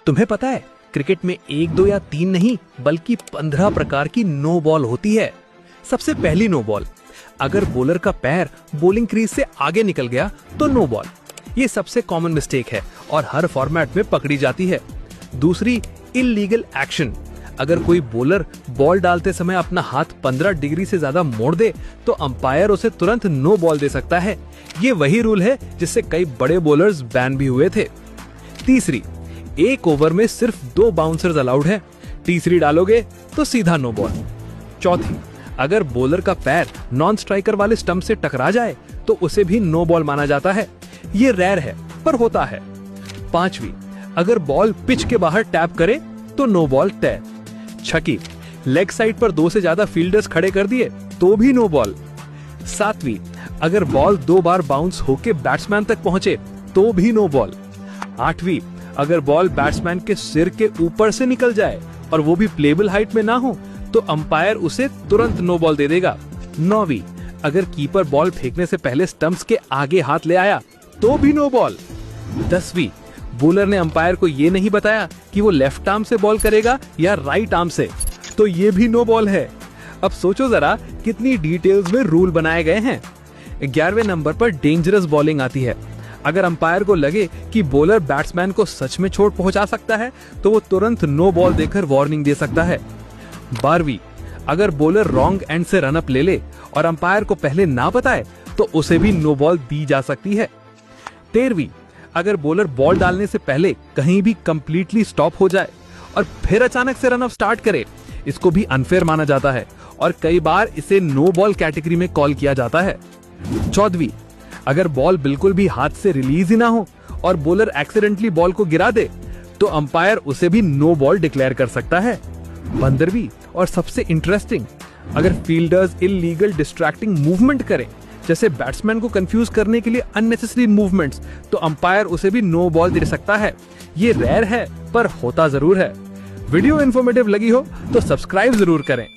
तुम्हें पता है क्रिकेट में 1, 2 या 3 नहीं बल्कि 15 प्रकार की नो बॉल होती है। सबसे पहली नो बॉल, अगर बॉलर का पैर बॉलिंग क्रीज से आगे निकल गया तो नो बॉल। ये सबसे कॉमन मिस्टेक है और हर फॉर्मेट में पकड़ी जाती है। दूसरी, इल्लीगल एक्शन, अगर कोई बॉलर बॉल डालते समय अपना हाथ 15 डिग्री से ज्यादा मोड़ दे तो अंपायर उसे तुरंत नो बॉल दे सकता है। ये वही रूल है जिससे कई बड़े बॉलर्स बैन भी हुए थे। तीसरी, एक ओवर में सिर्फ 2 बाउंसर्स अलाउड है, तीसरी डालोगे तो सीधा नो बॉल। चौथी, अगर बॉलर का पैर नॉन स्ट्राइकर वाले स्टंप से टकरा जाए तो उसे भी नो बॉल माना जाता है। ये रेयर है पर होता है। पांचवी, अगर बॉल पिच के बाहर टैप करे तो नो बॉल तय। छठी, लेग साइड पर 2 से ज्यादा फील्डर्स खड़े कर दिए तो भी नो बॉल। सातवीं, अगर बॉल 2 बार बाउंस होके बैट्समैन तक पहुंचे तो भी नो बॉल। आठवीं, अगर बॉल बैट्समैन के सिर के ऊपर से निकल जाए और वो भी प्लेबल हाइट में ना हो तो अंपायर उसे तुरंत नो बॉल दे देगा। नौवीं, अगर कीपर बॉल फेंकने से पहले स्टंप्स के आगे हाथ ले आया तो भी नो बॉल। 10वीं, बॉलर ने अंपायर को ये नहीं बताया कि वो लेफ्ट आर्म से बॉल करेगा या राइट आर्म से, तो ये भी नो बॉल है। अब सोचो जरा कितनी डिटेल्स में रूल बनाए गए हैं। 11वें नंबर पर डेंजरस बॉलिंग आती है। अगर अंपायर को लगे कि बॉलर बैट्समैन को सच में चोट पहुंचा सकता है तो वो तुरंत नो बॉल देकर वार्निंग दे सकता है। 12वीं, अगर बॉलर रॉन्ग एंड से रन अप ले ले और अंपायर को पहले ना बताए तो उसे भी नो बॉल दी जा सकती है। 13वीं, अगर बॉलर बॉल डालने से पहले कहीं भी कंप्लीटली स्टॉप हो जाए और फिर अचानक से रन अप स्टार्ट करे, इसको भी अनफेयर माना जाता है और कई बार इसे नो बॉल कैटेगरी में कॉल किया जाता है। 14वीं, अगर बॉल बिल्कुल भी हाथ से रिलीज ही ना हो और बॉलर एक्सीडेंटली बॉल को गिरा दे तो अंपायर उसे भी नो बॉल डिक्लेयर कर सकता है। 15वीं और सबसे इंटरेस्टिंग, अगर फील्डर्स इल्लीगल डिस्ट्रैक्टिंग मूवमेंट करें, जैसे बैट्समैन को कंफ्यूज करने के लिए अननेसेसरी मूवमेंट्स, तो अंपायर उसे भी नो बॉल दे सकता है। ये रेयर है पर होता जरूर है। वीडियो इन्फॉर्मेटिव लगी हो तो सब्सक्राइब जरूर करें।